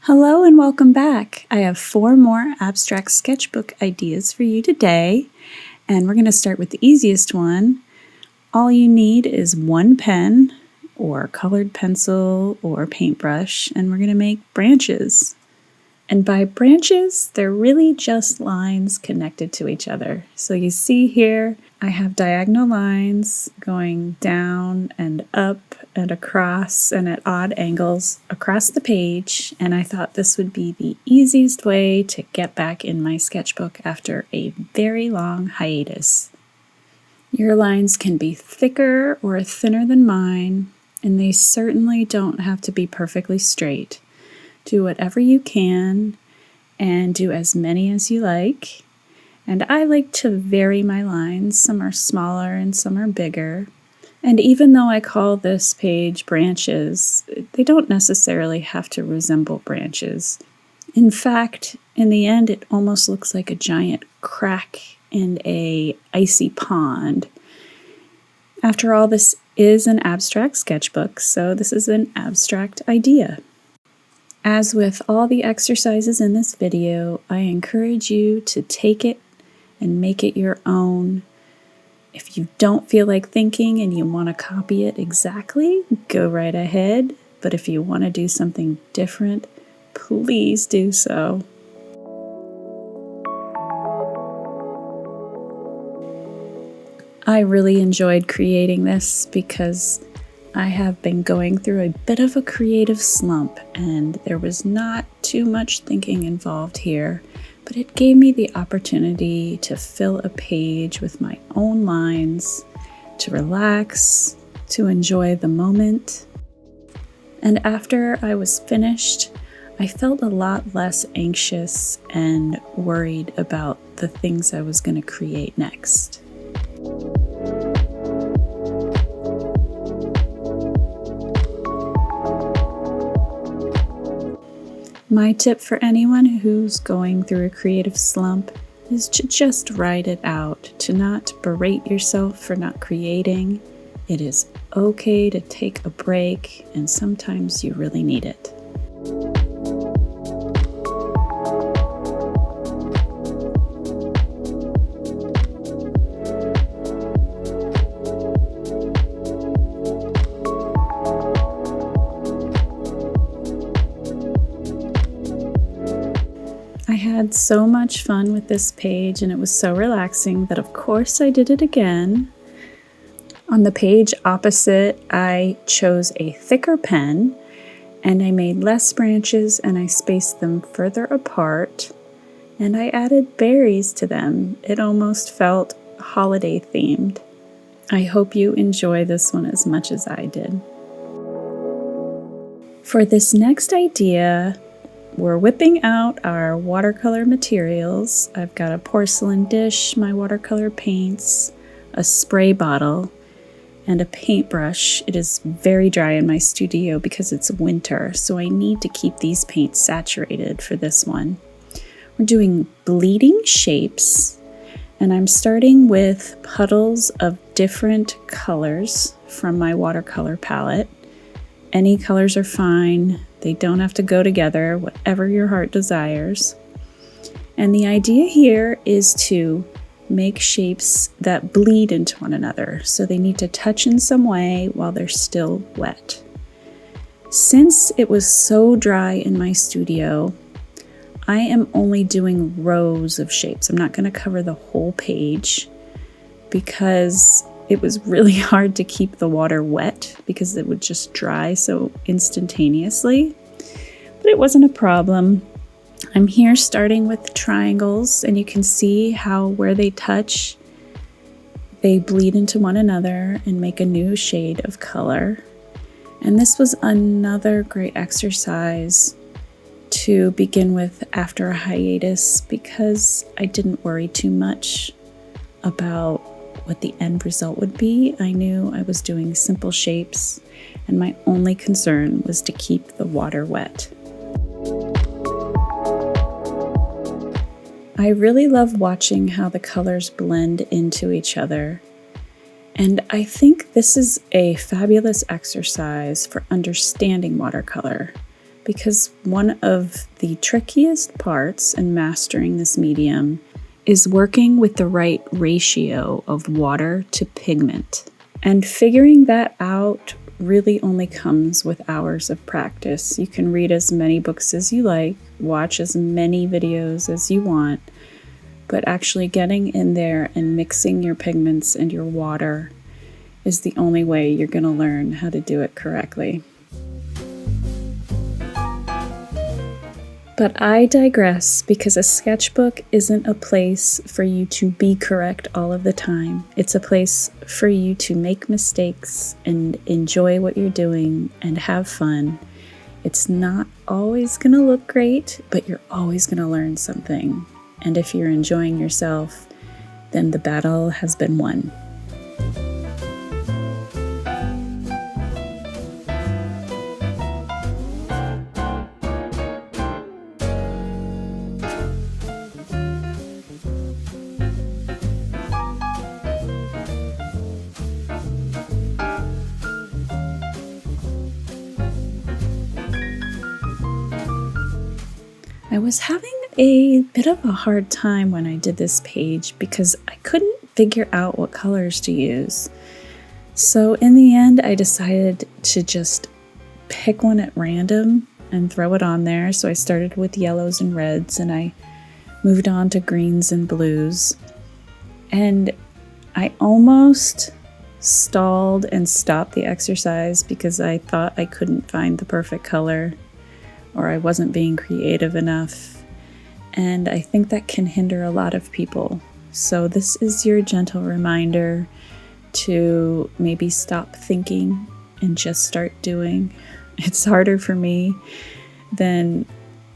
Hello and welcome back. I have 4 more abstract sketchbook ideas for you today, and we're going to start with the easiest one. All you need is 1 pen or colored pencil or paintbrush, and we're going to make branches. And by branches, they're really just lines connected to each other. So you see here, I have diagonal lines going down and up and across and at odd angles across the page, and I thought this would be the easiest way to get back in my sketchbook after a very long hiatus. Your lines can be thicker or thinner than mine, and they certainly don't have to be perfectly straight. Do whatever you can and do as many as you like. And I like to vary my lines. Some are smaller and some are bigger. And even though I call this page branches, they don't necessarily have to resemble branches. In fact, in the end, it almost looks like a giant crack in an icy pond. After all, this is an abstract sketchbook, so this is an abstract idea. As with all the exercises in this video, I encourage you to take it and make it your own. If you don't feel like thinking and you want to copy it exactly, go right ahead. But if you want to do something different, please do so. I really enjoyed creating this because I have been going through a bit of a creative slump, and there was not too much thinking involved here, but it gave me the opportunity to fill a page with my own lines, to relax, to enjoy the moment. And after I was finished, I felt a lot less anxious and worried about the things I was going to create next. My tip for anyone who's going through a creative slump is to just write it out, to not berate yourself for not creating. It is okay to take a break, and sometimes you really need it. I had so much fun with this page, and it was so relaxing that of course I did it again. On the page opposite, I chose a thicker pen, and I made less branches and I spaced them further apart, and I added berries to them. It almost felt holiday themed. I hope you enjoy this one as much as I did. For this next idea, we're whipping out our watercolor materials. I've got a porcelain dish, my watercolor paints, a spray bottle, and a paintbrush. It is very dry in my studio because it's winter, so I need to keep these paints saturated for this one. We're doing bleeding shapes, and I'm starting with puddles of different colors from my watercolor palette. Any colors are fine. They don't have to go together, whatever your heart desires. And the idea here is to make shapes that bleed into one another, so they need to touch in some way while they're still wet. Since it was so dry in my studio, I am only doing rows of shapes. I'm not going to cover the whole page because it was really hard to keep the water wet because it would just dry so instantaneously, but it wasn't a problem. I'm here starting with triangles, and you can see how where they touch, they bleed into one another and make a new shade of color. And this was another great exercise to begin with after a hiatus because I didn't worry too much about what the end result would be. I knew I was doing simple shapes, and my only concern was to keep the water wet. I really love watching how the colors blend into each other, and I think this is a fabulous exercise for understanding watercolor because one of the trickiest parts in mastering this medium is working with the right ratio of water to pigment. And figuring that out really only comes with hours of practice. You can read as many books as you like, watch as many videos as you want, but actually getting in there and mixing your pigments and your water is the only way you're going to learn how to do it correctly. But I digress, because a sketchbook isn't a place for you to be correct all of the time. It's a place for you to make mistakes and enjoy what you're doing and have fun. It's not always going to look great, but you're always going to learn something. And if you're enjoying yourself, then the battle has been won. I was having a bit of a hard time when I did this page because I couldn't figure out what colors to use. So in the end, I decided to just pick one at random and throw it on there. So I started with yellows and reds, and I moved on to greens and blues. And I almost stalled and stopped the exercise because I thought I couldn't find the perfect color, or I wasn't being creative enough. And I think that can hinder a lot of people. So this is your gentle reminder to maybe stop thinking and just start doing. It's harder for me than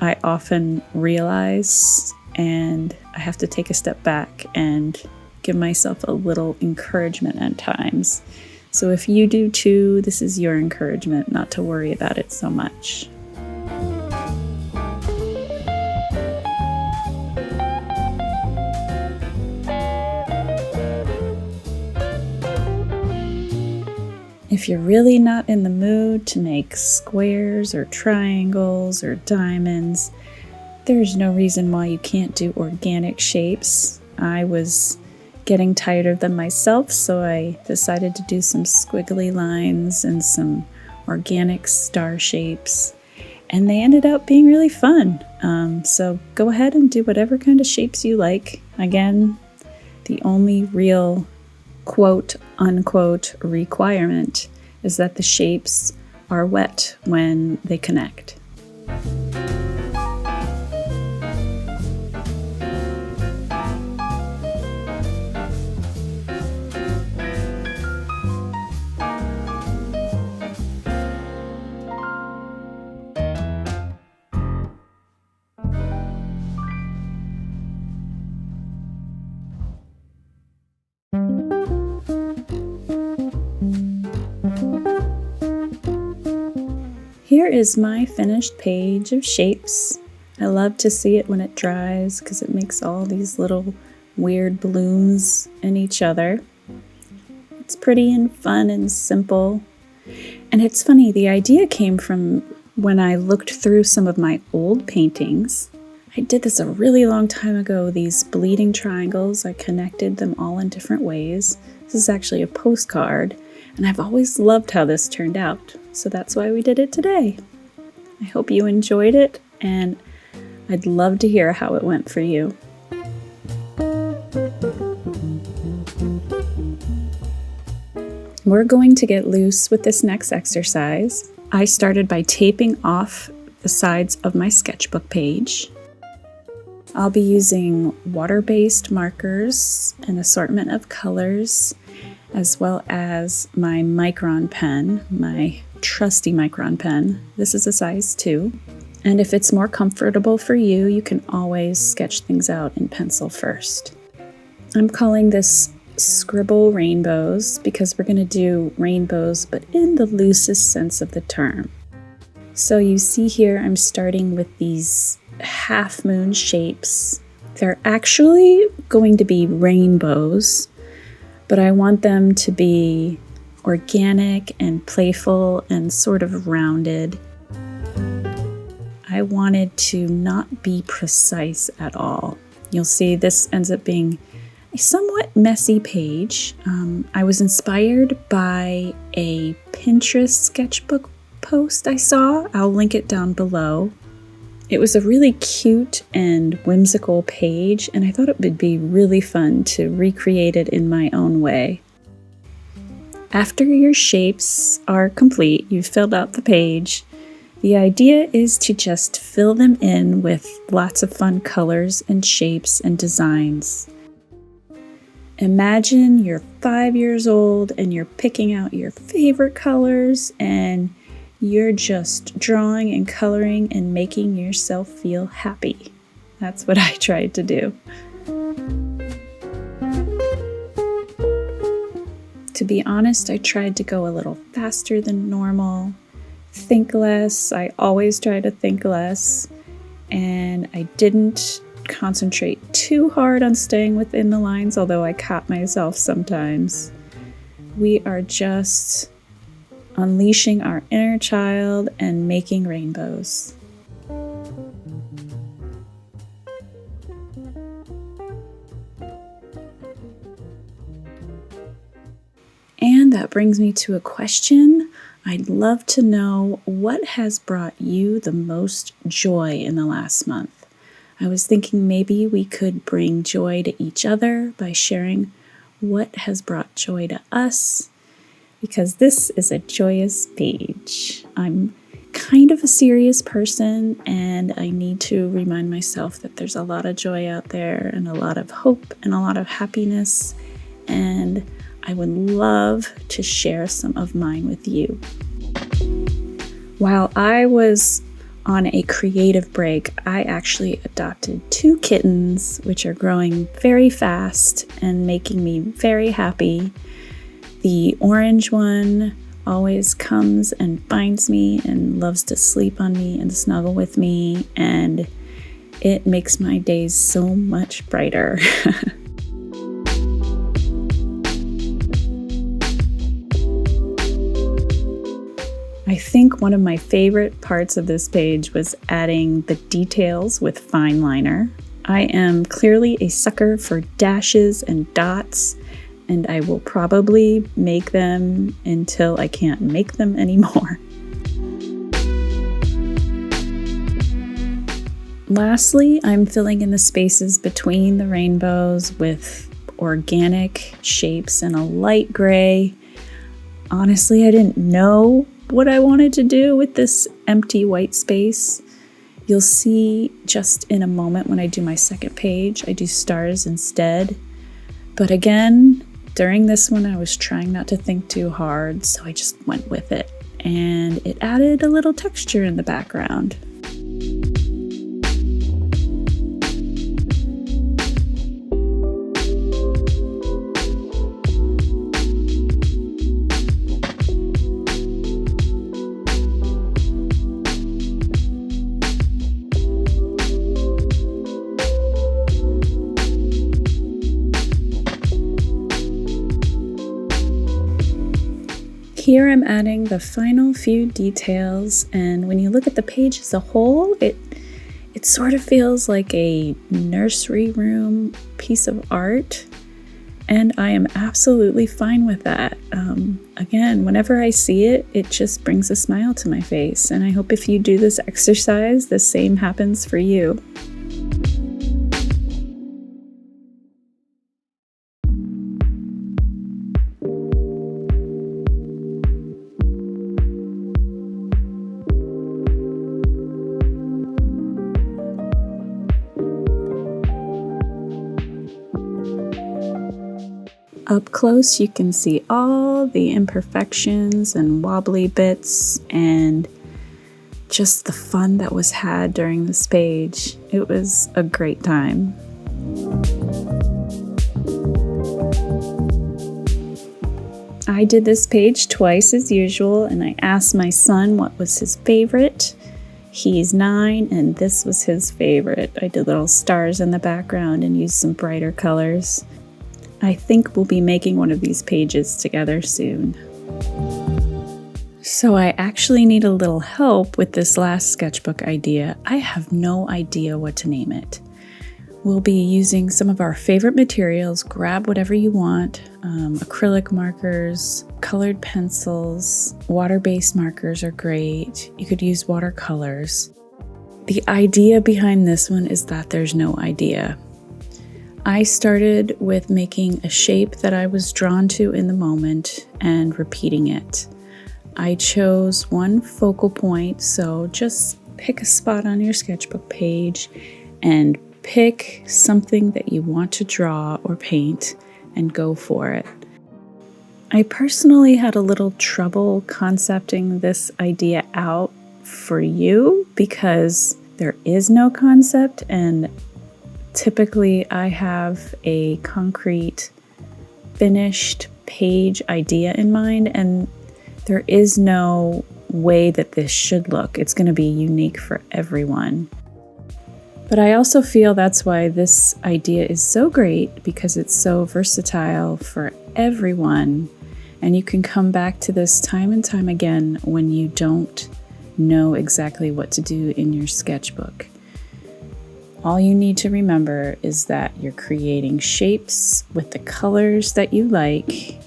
I often realize, and I have to take a step back and give myself a little encouragement at times. So if you do too, this is your encouragement not to worry about it so much. If you're really not in the mood to make squares or triangles or diamonds, there's no reason why you can't do organic shapes. I was getting tired of them myself, so I decided to do some squiggly lines and some organic star shapes, and they ended up being really fun. So go ahead and do whatever kind of shapes you like. Again, the only real quote-unquote requirement is that the shapes are wet when they connect. Here is my finished page of shapes. I love to see it when it dries because it makes all these little weird blooms in each other. It's pretty and fun and simple. And it's funny, the idea came from when I looked through some of my old paintings. I did this a really long time ago, these bleeding triangles. I connected them all in different ways. This is actually a postcard, and I've always loved how this turned out. So that's why we did it today. I hope you enjoyed it, and I'd love to hear how it went for you. We're going to get loose with this next exercise. I started by taping off the sides of my sketchbook page. I'll be using water-based markers, an assortment of colors, as well as my Micron pen, my trusty Micron pen. This is a size 2. And if it's more comfortable for you, you can always sketch things out in pencil first. I'm calling this Scribble rainbows because we're going to do rainbows, but in the loosest sense of the term. So you see here, I'm starting with these half moon shapes. They're actually going to be rainbows, but I want them to be organic and playful and sort of rounded. I wanted to not be precise at all. You'll see this ends up being a somewhat messy page. I was inspired by a Pinterest sketchbook post I saw. I'll link it down below. It was a really cute and whimsical page, and I thought it would be really fun to recreate it in my own way. After your shapes are complete, you've filled out the page, the idea is to just fill them in with lots of fun colors and shapes and designs. Imagine you're 5 years old and you're picking out your favorite colors and you're just drawing and coloring and making yourself feel happy. That's what I tried to do. To be honest, I tried to go a little faster than normal, think less. I always try to think less, and I didn't concentrate too hard on staying within the lines, although I caught myself sometimes. We are just unleashing our inner child and making rainbows. And that brings me to a question. I'd love to know what has brought you the most joy in the last month. I was thinking maybe we could bring joy to each other by sharing what has brought joy to us, because this is a joyous page. I'm kind of a serious person, and I need to remind myself that there's a lot of joy out there and a lot of hope and a lot of happiness, and I would love to share some of mine with you. While I was on a creative break, I actually adopted 2 kittens, which are growing very fast and making me very happy. The orange one always comes and finds me and loves to sleep on me and snuggle with me, and it makes my days so much brighter. I think one of my favorite parts of this page was adding the details with fine liner. I am clearly a sucker for dashes and dots, and I will probably make them until I can't make them anymore. Lastly, I'm filling in the spaces between the rainbows with organic shapes and a light gray. Honestly, I didn't know what I wanted to do with this empty white space. You'll see just in a moment when I do my second page, I do stars instead. But again, during this one, I was trying not to think too hard, so I just went with it. And it added a little texture in the background. Here I'm adding the final few details, and when you look at the page as a whole, it sort of feels like a nursery room piece of art, and I am absolutely fine with that. Again, whenever I see it, it just brings a smile to my face, and I hope if you do this exercise, the same happens for you. Up close, you can see all the imperfections and wobbly bits and just the fun that was had during this page. It was a great time. I did this page twice as usual, and I asked my son what was his favorite. He's 9, and this was his favorite. I did little stars in the background and used some brighter colors. I think we'll be making one of these pages together soon. So I actually need a little help with this last sketchbook idea. I have no idea what to name it. We'll be using some of our favorite materials. Grab whatever you want. Acrylic markers, colored pencils, water-based markers are great. You could use watercolors. The idea behind this one is that there's no idea. I started with making a shape that I was drawn to in the moment and repeating it. I chose one focal point, so just pick a spot on your sketchbook page and pick something that you want to draw or paint and go for it. I personally had a little trouble concepting this idea out for you because there is no concept, and typically I have a concrete finished page idea in mind, and there is no way that this should look. It's going to be unique for everyone. But I also feel that's why this idea is so great, because it's so versatile for everyone. And you can come back to this time and time again when you don't know exactly what to do in your sketchbook. All you need to remember is that you're creating shapes with the colors that you like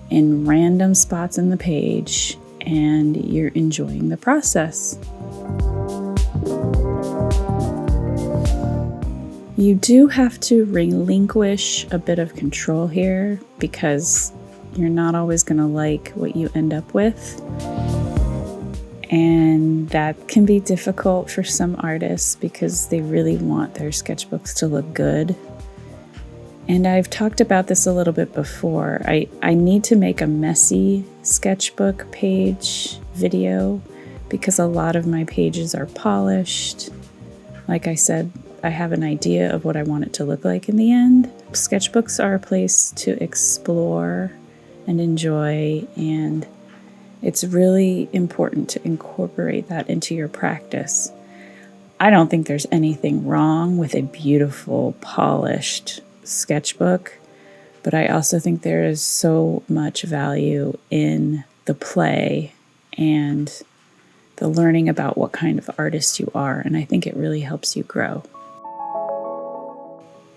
in random spots in the page, and you're enjoying the process. You do have to relinquish a bit of control here because you're not always going to like what you end up with. And that can be difficult for some artists because they really want their sketchbooks to look good. And I've talked about this a little bit before. I need to make a messy sketchbook page video because a lot of my pages are polished. Like I said, I have an idea of what I want it to look like in the end. Sketchbooks are a place to explore and enjoy, and it's really important to incorporate that into your practice. I don't think there's anything wrong with a beautiful, polished sketchbook, but I also think there is so much value in the play and the learning about what kind of artist you are, and I think it really helps you grow.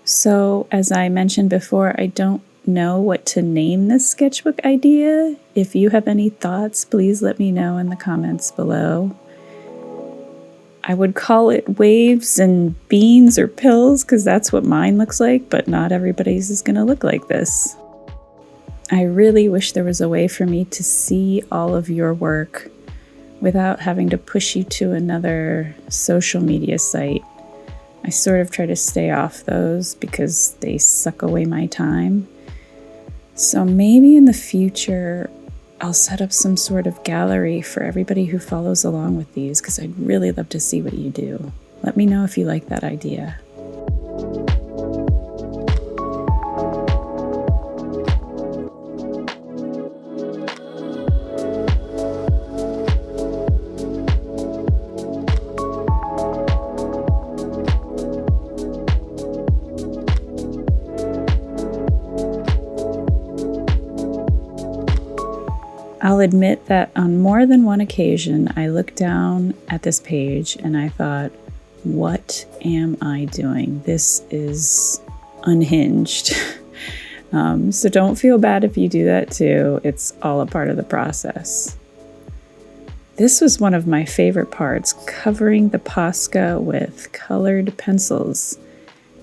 So, as I mentioned before, I don't know what to name this sketchbook idea. If you have any thoughts, please let me know in the comments below. I would call it waves and beans or pills because that's what mine looks like, but not everybody's is going to look like this. I really wish there was a way for me to see all of your work without having to push you to another social media site. I sort of try to stay off those because they suck away my time. So maybe in the future, I'll set up some sort of gallery for everybody who follows along with these because I'd really love to see what you do. Let me know if you like that idea. I'll admit that on more than one occasion, I looked down at this page and I thought, what am I doing? This is unhinged. So don't feel bad if you do that too. It's all a part of the process. This was one of my favorite parts, covering the Posca with colored pencils.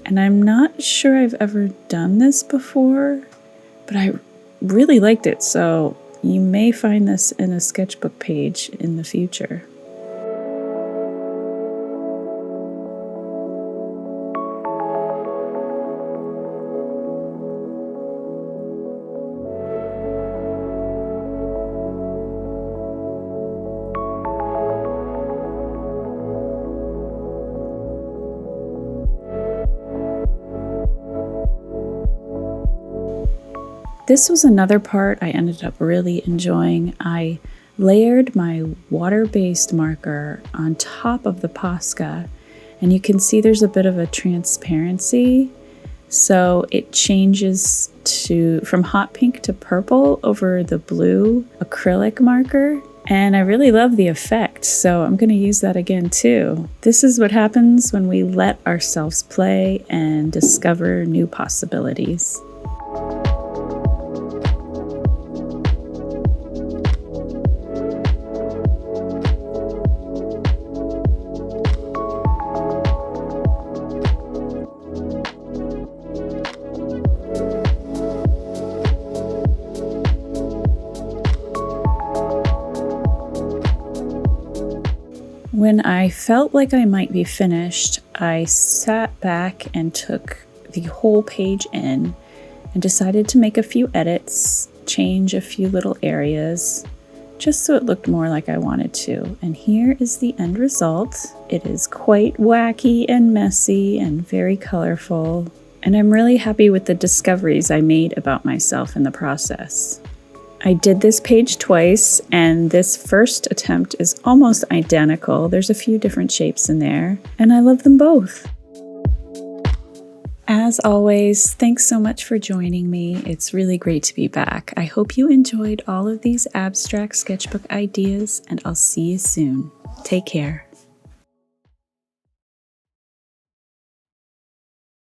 And I'm not sure I've ever done this before, but I really liked it. So you may find this in a sketchbook page in the future. This was another part I ended up really enjoying. I layered my water-based marker on top of the Posca, and you can see there's a bit of a transparency. So it changes from hot pink to purple over the blue acrylic marker. And I really love the effect, so I'm going to use that again too. This is what happens when we let ourselves play and discover new possibilities. When I felt like I might be finished, I sat back and took the whole page in and decided to make a few edits, change a few little areas, just so it looked more like I wanted to. And here is the end result. It is quite wacky and messy and very colorful, and I'm really happy with the discoveries I made about myself in the process. I did this page twice, and this first attempt is almost identical. There's a few different shapes in there, and I love them both. As always, thanks so much for joining me. It's really great to be back. I hope you enjoyed all of these abstract sketchbook ideas, and I'll see you soon. Take care.